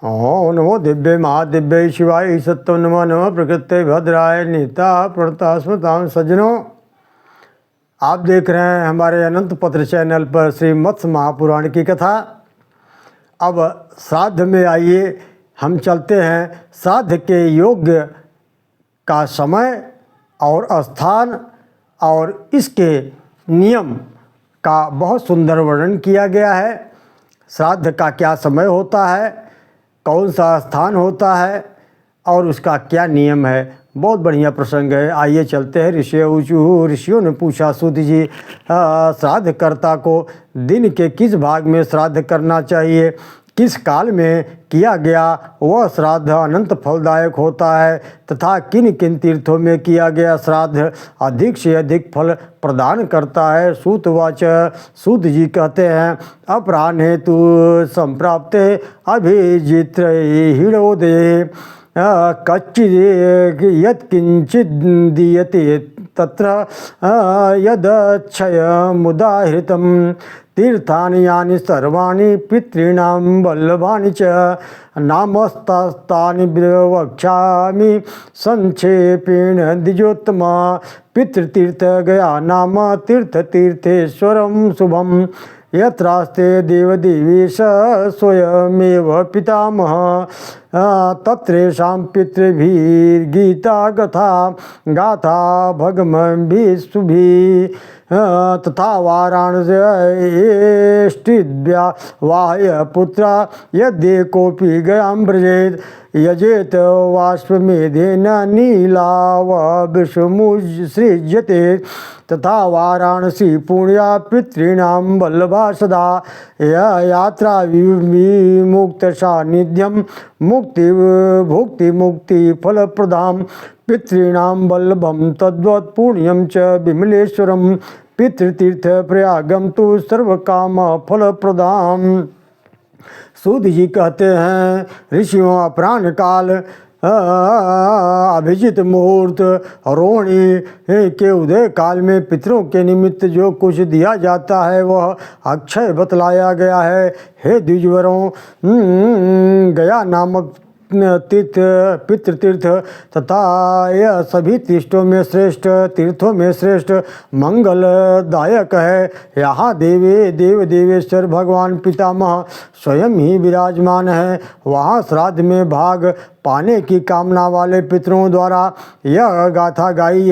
ओम नमो दिव्य महादिव्य शिवाय सत्व नमो नमः प्रकृते भद्राय नीता प्रणता स्मृताम। सज्जनों, आप देख रहे हैं हमारे अनंत पत्र चैनल पर श्री मत्स्य महापुराण की कथा। अब श्राद्ध में आइए हम चलते हैं। श्राद्ध के योग्य का समय और स्थान और इसके नियम का बहुत सुंदर वर्णन किया गया है। श्राद्ध का क्या समय होता है, कौन सा स्थान होता है और उसका क्या नियम है, बहुत बढ़िया प्रसंग है। आइए चलते हैं। ऋषियों ने पूछा, सूत जी, श्राद्धकर्ता को दिन के किस भाग में श्राद्ध करना चाहिए, किस काल में किया गया वह श्राद्ध अनंत फलदायक होता है तथा किन किन तीर्थों में किया गया श्राद्ध अधिक से अधिक फल प्रदान करता है। सूतवाच, सूत जी कहते हैं, अपराह्ने तु संप्राप्ते अभिजित्र हिड़ोदये कच्चित् यत्किंचित् दीयते तत्र यदक्षयमुदाहृतं तीर्थानि यानि सर्वाणि पितॄणां वल्लभानि च नामस्तानि वक्ष्यामि संक्षेपेण द्विजोत्तम। पितृतीर्थ गया नाम तीर्थेश्वरं शुभम यत्रास्ते देवदेवेश स्वयमेव पितामह तत्रेषां पितृभिर्गीता गाथा भगमभिः तथा वाराणस्येष्टिद्या वाह्य पुत्रा यद्ये कोऽपि गयां व्रजेत् यजेत वाष्पमेधेन नीलाववृषमुत्सृज्यते तथा वाराणसी पुण्या पितॄणां वल्लभा सदा यात्रा विमुक्त सान्निध्यं मुक्तिफलप्रदां पितॄणां वल्लभं तद्वत् पुण्यं च विमलेश्वरं पितृतीर्थ प्रयागं तु सर्वकाम फलप्रदां। सूत जी कहते हैं, ऋषियों, अपराह्न काल, अभिजित मुहूर्त, रोहिणी के उदय काल में पितरों के निमित्त जो कुछ दिया जाता है वह अक्षय बतलाया गया है। हे द्विजवरों, गया नामक पितृतीर्थ तथा यह सभी तीर्थों में श्रेष्ठ मंगलदायक है। यहाँ देवेश्वर भगवान पितामह स्वयं ही विराजमान है। वहाँ श्राद्ध में भाग पाने की कामना वाले पितरों द्वारा यह गाथा गई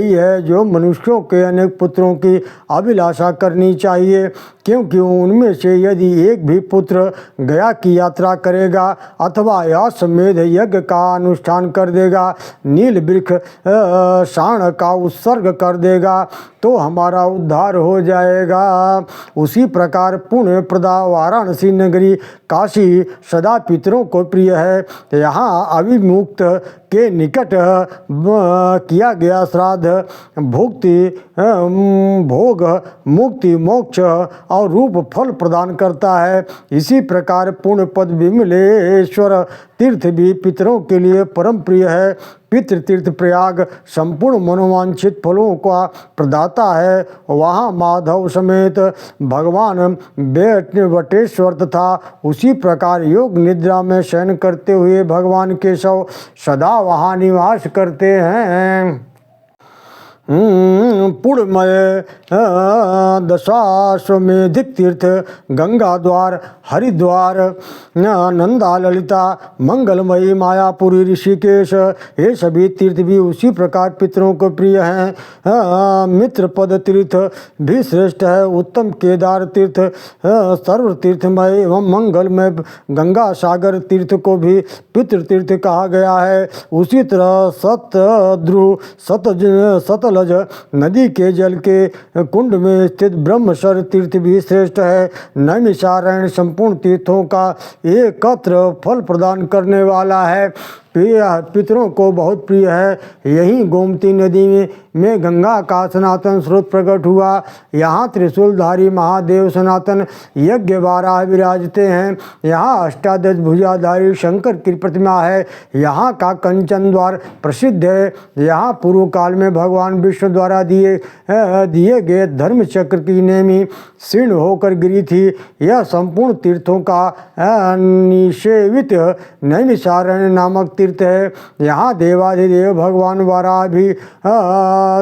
है जो मनुष्यों के अनेक पुत्रों की अभिलाषा करनी चाहिए, क्योंकि उनमें से यदि एक भी पुत्र गया की यात्रा करेगा अथवा अश्वमेध यज्ञ का अनुष्ठान कर देगा, नील वृक्ष शाण का उत्सर्ग कर देगा तो हमारा उद्धार हो जाएगा। उसी प्रकार पुण्य प्रदा वाराणसी नगरी काशी सदा पितरों को प्रिय है। यहाँ अभिमुक्त के निकट किया गया श्राद्ध भोग मुक्ति मोक्ष और रूप फल प्रदान करता है। इसी प्रकार पुण्य पद विमलेश्वर तीर्थ भी पितरों के लिए परम प्रिय है। पितृतीर्थ प्रयाग संपूर्ण मनोवांछित फलों का प्रदाता है। वहाँ माधव समेत भगवान वटेश्वर तथा उसी प्रकार योग निद्रा में शयन करते हुए भगवान केशव सदा वहाँ निवास करते हैं। पुण्यमय दशाश्वमेधिक तीर्थ गंगा द्वार, हरिद्वार, नंदा, ललिता, मंगलमयी, मायापुरी, ऋषिकेश, ये सभी तीर्थ भी उसी प्रकार पितरों को प्रिय हैं। मित्रपद तीर्थ भी श्रेष्ठ है। उत्तम केदार तीर्थ सर्व तीर्थमय एवं मंगलमय गंगा सागर तीर्थ को भी पितृतीर्थ कहा गया है। उसी तरह सतलज नदी के जल के कुंड में स्थित ब्रह्मसर तीर्थ भी श्रेष्ठ है। नैमिषारण्य संपूर्ण तीर्थों का एकत्र फल प्रदान करने वाला है। पितरों को बहुत प्रिय है। यही गोमती नदी में गंगा का सनातन स्रोत प्रकट हुआ। यहाँ त्रिशूलधारी महादेव सनातन यज्ञ वाराह विराजते हैं। यहाँ अष्टादश भुजाधारी शंकर की प्रतिमा है। यहाँ का कंचन द्वार प्रसिद्ध है। यहाँ पूर्व काल में भगवान विष्णु द्वारा दिए गए धर्म चक्र की नेमी शीर्ण होकर गिरी थी। यह संपूर्ण तीर्थों का निषेवित नैमिषारण्य नामक तीर्थ है। यहाँ देवाधिदेव भगवान वाराह भी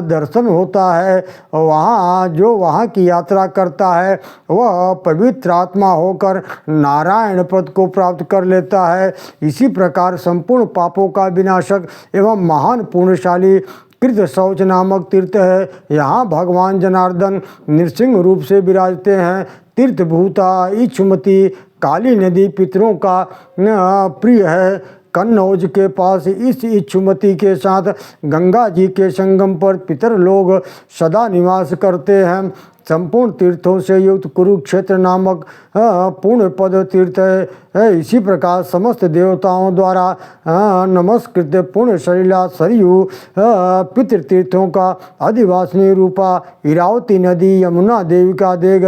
दर्शन होता है। वहाँ की यात्रा करता है वह पवित्र आत्मा होकर नारायण पद को प्राप्त कर लेता है। इसी प्रकार संपूर्ण पापों का विनाशक एवं महान पुण्यशाली कृत शौच नामक तीर्थ है। यहाँ भगवान जनार्दन नृसिंह रूप से विराजते हैं। तीर्थभूता इच्छुमती काली नदी पितरों का प्रिय है। कन्नौज के पास इस इच्छुमती के साथ गंगा जी के संगम पर पितर लोग सदा निवास करते हैं। संपूर्ण तीर्थों से युक्त कुरुक्षेत्र नामक पुण्य पद तीर्थ है। इसी प्रकार समस्त देवताओं द्वारा नमस्कृत पुण्य शरीला सरयू पितृतीर्थों का अधिवासनी रूपा इरावती नदी, यमुना देविका देग,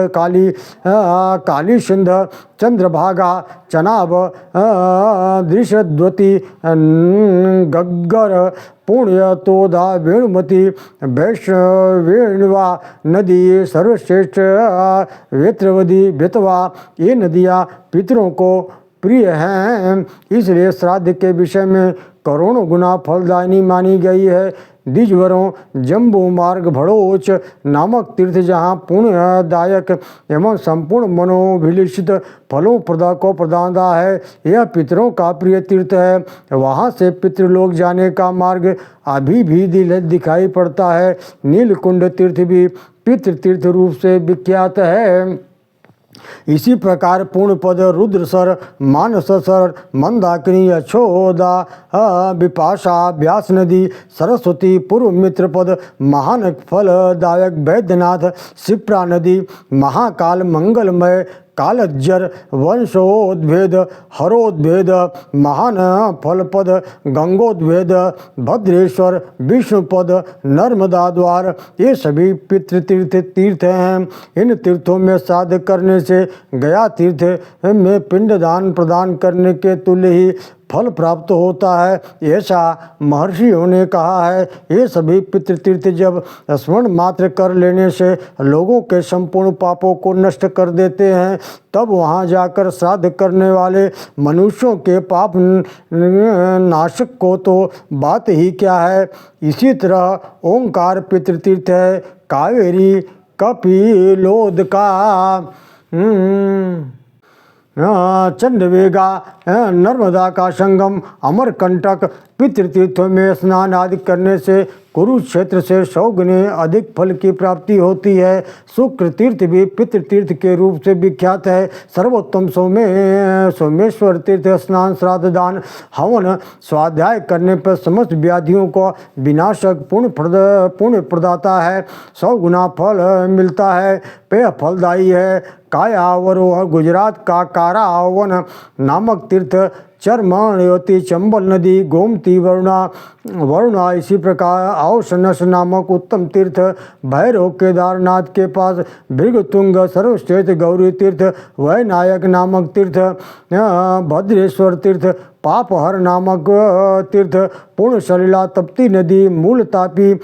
काली सिंध, चंद्रभागा, चनाब, दृशद्वती, गग्गर, पुण्यतोदा, वेणुमती, वेणुवा नदी, सर्वश्रेष्ठ वेत्रवदी, बेतवा, ये नदियाँ पितरों को प्रिय हैं। इसलिए श्राद्ध के विषय में करोड़ों गुना फलदायिनी मानी गई है। द्विजवरों जम्बू मार्ग भड़ोच नामक तीर्थ जहाँ पुण्यदायक एवं संपूर्ण मनोभिलिषित फलों को प्रदानदा है, यह पितरों का प्रिय तीर्थ है। वहाँ से पितृलोक जाने का मार्ग अभी भी दिखाई पड़ता है। नीलकुंड तीर्थ भी पितृतीर्थ रूप से विख्यात है। इसी प्रकार पूर्णपद, रुद्रसर, मानससर, मंदाकिनी, यशोदा, विपाशा, व्यास नदी, सरस्वती, पूर्व मित्रपद, महान फलदायक वैद्यनाथ, शिप्रा नदी, महाकाल, मंगलमय, कालज्जर, वंशोद्भेद, हरोद्भेद, महान फलपद, गंगोद्भेद, भद्रेश्वर, विष्णुपद, नर्मदा द्वार, ये सभी पितृतीर्थ हैं। इन तीर्थों में श्राद्ध करने से गया तीर्थ में पिंडदान प्रदान करने के तुल्य ही फल प्राप्त होता है, ऐसा महर्षियों ने कहा है। ये सभी पितृतीर्थ जब स्मरण मात्र कर लेने से लोगों के संपूर्ण पापों को नष्ट कर देते हैं, तब वहाँ जाकर श्राद्ध करने वाले मनुष्यों के पाप नाशक को तो बात ही क्या है। इसी तरह ओंकार पितृतीर्थ है। कावेरी, कपिलोदका, चंडवेगा, नर्मदा का संगम, अमरकंटक पितृतीर्थों में स्नान आदि करने से कुरुक्षेत्र से 100 गुने अधिक फल की प्राप्ति होती है। शुक्र तीर्थ भी पितृतीर्थ के रूप से विख्यात है। सर्वोत्तम सोमेश्वर तीर्थ स्नान, श्राद्ध, दान, हवन, स्वाध्याय करने पर समस्त व्याधियों को विनाशक पुण्य प्रदाता है। 100 गुना फल मिलता है। पेय फलदायी है। कायावरोह गुजरात का कारावन नामक तीर्थ, चरमणयोती, चंबल नदी, गोमती, वरुणा, इसी प्रकार औशनस नामक उत्तम तीर्थ, भैरव केदारनाथ के पास भृगतुंग, सर्वश्रेष्ठ गौरी तीर्थ, वैनायक नामक तीर्थ, भद्रेश्वर तीर्थ, पापहर नामक तीर्थ, पूर्ण सलिला, तप्ती नदी, मूल तापी,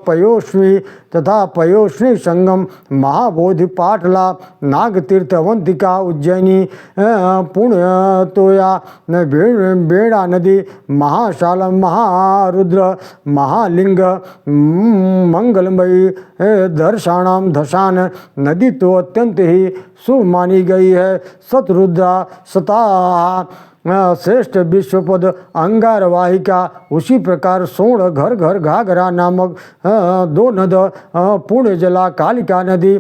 पयोष्णी तथा पयोष्णी संगम, महाबोधि, पाटला, नाग तीर्थ, अवंतिका, उज्जैनी, पुण्यतोया, बेड़ा नदी, महाशालम, महारुद्र, महालिंग, मंगलमयी, दर्शाणाम, धशान नदी तो अत्यंत ही शुभ मानी गई है। सतरुद्रा, सता, श्रेष्ठ विश्वपद, अंगारवाहिका, उसी प्रकार सोण, घर घर, घाघरा नामक 2 नद, पुण्य जला, कालिका नदी,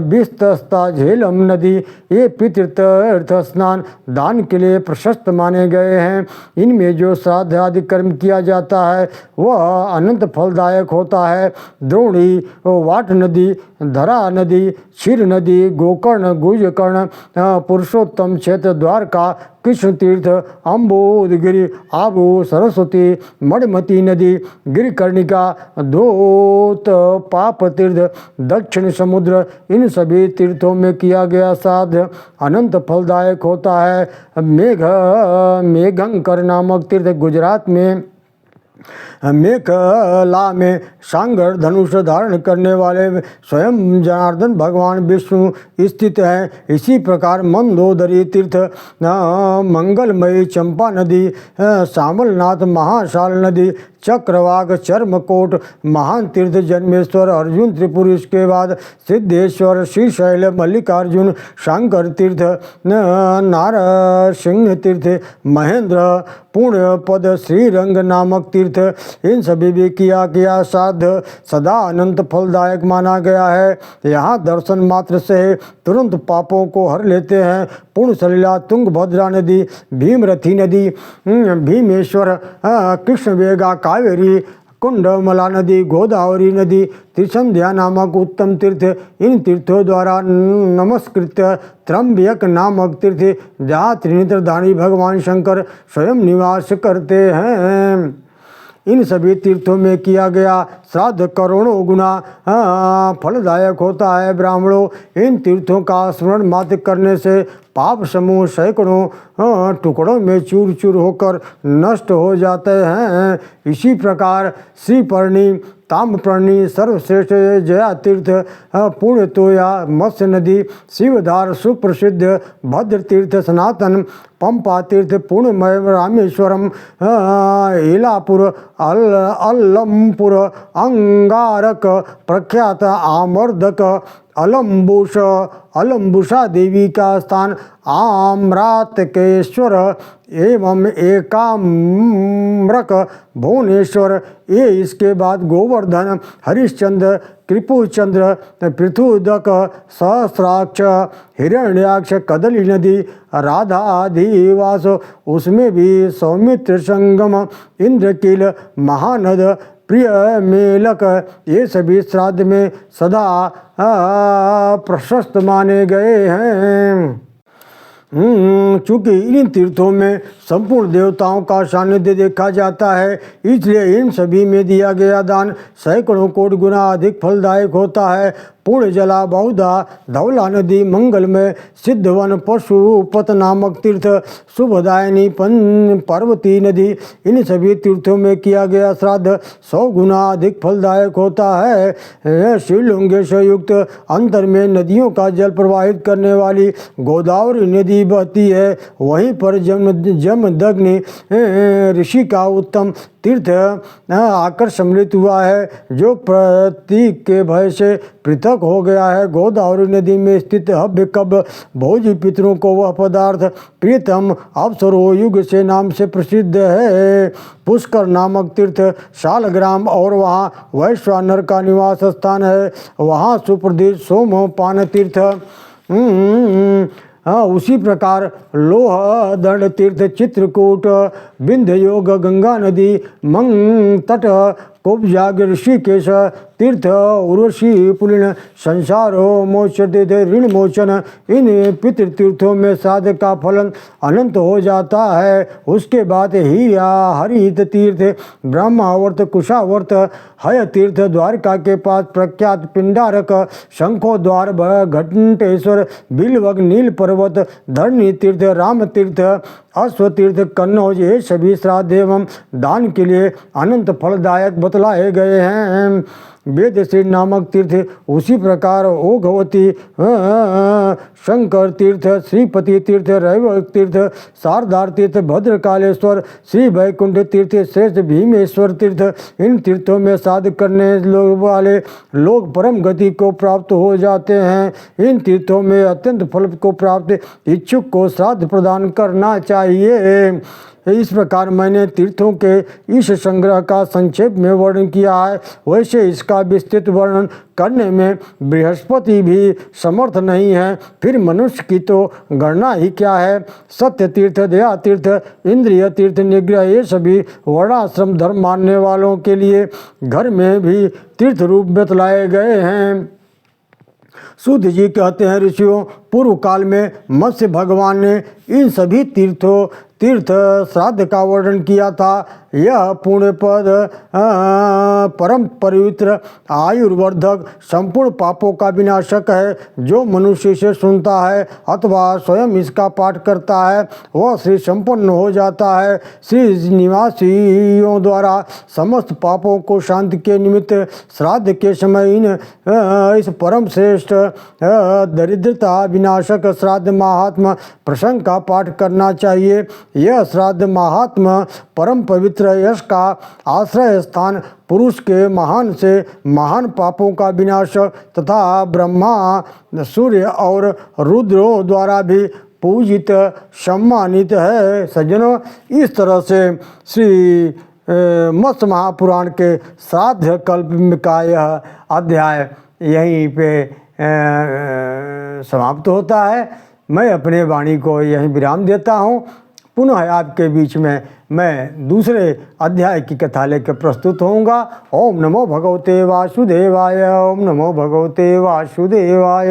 विस्तस्ता, झेलम नदी, ये पितृतीर्थ स्नान दान के लिए प्रशस्त माने गए हैं। इनमें जो श्राद्ध आदि कर्म किया जाता है वह अनंत फलदायक होता है। द्रोणी, वाट नदी, धरा नदी, क्षीर नदी, गोकर्ण, गुजकर्ण, पुरुषोत्तम क्षेत्र, द्वारका, कृष्ण तीर्थ, अम्बोदगिरी, आबू, सरस्वती, मणिमती नदी, गिरिकर्णिका, धोत, पाप तीर्थ, दक्षिण समुद्र, इन सभी तीर्थों में किया गया श्राद्ध अनंत फलदायक होता है। मेघंकर नामक तीर्थ गुजरात में मेखला में सांगर धनुष धारण करने वाले स्वयं जनार्दन भगवान विष्णु स्थित हैं। इसी प्रकार मंदोदरी तीर्थ, मंगलमयी चंपा नदी, सामलनाथ, महाशाल नदी, चक्रवाक, चर्मकोट, महान तीर्थ जन्मेश्वर, अर्जुन त्रिपुर, इसके बाद सिद्धेश्वर, श्रीशैल, मल्लिकार्जुन, शंकर तीर्थ, नारसिंह तीर्थ, महेंद्र, पुण्यपद, श्रीरंग नामक तीर्थ, इन सभी भी किया गया श्राद्ध सदा अनंत फलदायक माना गया है। यहाँ दर्शन मात्र से तुरंत पापों को हर लेते हैं। पूर्ण सलिला, तुंगभद्रा नदी, भीमरथी नदी, भीमेश्वर, कृष्णवेगा, कावेरी, कुंडमला नदी, गोदावरी नदी, त्रिसंध्या नामक उत्तम तीर्थ, इन तीर्थों द्वारा नमस्कृत त्र्यंबक नामक तीर्थ, जहाँ त्रिनेत्रधारी भगवान शंकर स्वयं निवास करते हैं। इन सभी तीर्थों में किया गया श्राद्ध करोड़ों गुना फलदायक होता है। ब्राह्मणों, इन तीर्थों का स्मरण मात्र करने से पाप समूह सैकड़ों टुकड़ों में चूर चूर होकर नष्ट हो जाते हैं। इसी प्रकार श्रीपर्णी, ताम्रपर्णी, सर्वश्रेष्ठ जया तीर्थ, पुण्यतोया, मत्स्य नदी, शिवधार, सुप्रसिद्ध भद्र तीर्थ, सनातन, पंपा तीर्थ, पूर्णमय, रामेश्वरम, इलापुर, अल्लमपुर, अंगारक, प्रख्यात आमर्दक, अलम्बुषा देवी का स्थान, आम्रातकेश्वर एवं एकाम्रक, भुवनेश्वर, ये इसके बाद गोवर्धन, हरिश्चंद्र, कृपुचंद्र, पृथुदक, सहस्राक्ष, हिरण्याक्ष, कदली नदी, राधाधिवास, उसमें भी सौमित्र संगम, इंद्रकील, महानद, प्रिय मेलक, ये सभी श्राद्ध में सदा प्रशस्त माने गए हैं। चूँकि इन तीर्थों में संपूर्ण देवताओं का सानिध्य देखा जाता है, इसलिए इन सभी में दिया गया दान सैकड़ों कोटि गुना अधिक फलदायक होता है। पूर्ण जला, बहुधा, धवला नदी, मंगलमय, सिद्धवन, पशुपत नामक तीर्थ, शुभदायिनी, पार्वती नदी, इन सभी तीर्थों में किया गया श्राद्ध 100 गुना अधिक फलदायक होता है। शिवलिंग से युक्त अंतर में नदियों का जल प्रवाहित करने वाली गोदावरी नदी बहती है। वहीं पर जमदग्नि ऋषि का उत्तम तीर्थ आकर सम्मिलित हुआ है, जो प्रतीक के भय से पृथक हो गया है। गोदावरी नदी में स्थित हव्य कब भोजी पितरों को वह पदार्थ प्रियतम अवसरो युग से नाम से प्रसिद्ध है। पुष्कर नामक तीर्थ शालग्राम और वहाँ वैश्वानर का निवास स्थान है। वहाँ सुप्रसिद्ध सोमपान तीर्थ, उसी प्रकार लोह दंड तीर्थ, चित्रकूट, विंध्य योग, गंगा नदी, मंग तट, कुब्जाग, ऋषिकेश तीर्थ, उर्वशी पुलिन, संसार मोचन तीर्थ, ऋण मोचन, इन पितृतीर्थों में श्राद्ध का फलन अनंत हो जाता है। उसके बाद हीरा हरित तीर्थ, ब्रह्मावर्त, कुशावर्त, हय तीर्थ, द्वारका के पास प्रख्यात पिंडारक, शंखोद्वार, घंटेश्वर, बिलवग, नील पर्वत, धरणी तीर्थ, राम तीर्थ, अश्वतीर्थ, कन्नौज, ये सभी श्राद्ध एवं दान के लिए अनंत फलदायक बतलाए गए हैं। वेदश्री नामक तीर्थ, उसी प्रकार ओघवती, शंकर तीर्थ, श्रीपति तीर्थ, रैव तीर्थ, शारदार तीर्थ, भद्रकालेश्वर, श्री वैकुंठ तीर्थ, श्रेष्ठ भीमेश्वर तीर्थ, इन तीर्थों में श्राद्ध करने वाले लोग परम गति को प्राप्त हो जाते हैं। इन तीर्थों में अत्यंत फल को प्राप्त इच्छुक को श्राद्ध प्रदान करना चाहिए। इस प्रकार मैंने तीर्थों के इस संग्रह का संक्षेप में वर्णन किया है। वैसे इसका विस्तृत वर्णन करने में बृहस्पति भी समर्थ नहीं है, फिर मनुष्य की तो गणना ही क्या है। सत्य तीर्थ, दया तीर्थ, इंद्रिय तीर्थ, निग्रह, ये सभी वर्णाश्रम धर्म मानने वालों के लिए घर में भी तीर्थ रूप बतलाए गए हैं। सूत जी कहते हैं, ऋषियों, पूर्व काल में मत्स्य भगवान ने इन सभी तीर्थ श्राद्ध का वर्णन किया था। यह पुण्य पद परम पवित्र, आयुर्वर्धक, संपूर्ण पापों का विनाशक है। जो मनुष्य इसे सुनता है अथवा स्वयं इसका पाठ करता है वह श्री संपन्न हो जाता है। श्री निवासियों द्वारा समस्त पापों को शांति के निमित्त श्राद्ध के समय इस परम श्रेष्ठ दरिद्रता विनाशक श्राद्ध महात्मा प्रसंग का पाठ करना चाहिए। यह श्राद्ध महात्मा परम पवित्र यश का आश्रय स्थान, पुरुष के महान से महान पापों का विनाश तथा ब्रह्मा, सूर्य और रुद्रों द्वारा भी पूजित सम्मानित है। सज्जनों, इस तरह से श्री मत्स्य महापुराण के श्राद्ध कल्प का यह अध्याय यहीं पे समाप्त होता है। मैं अपने वाणी को यहीं विराम देता हूँ। पुनः आपके बीच में मैं दूसरे अध्याय की कथा लेकर प्रस्तुत होऊंगा। ओम नमो भगवते वासुदेवाय। ओम नमो भगवते वासुदेवाय।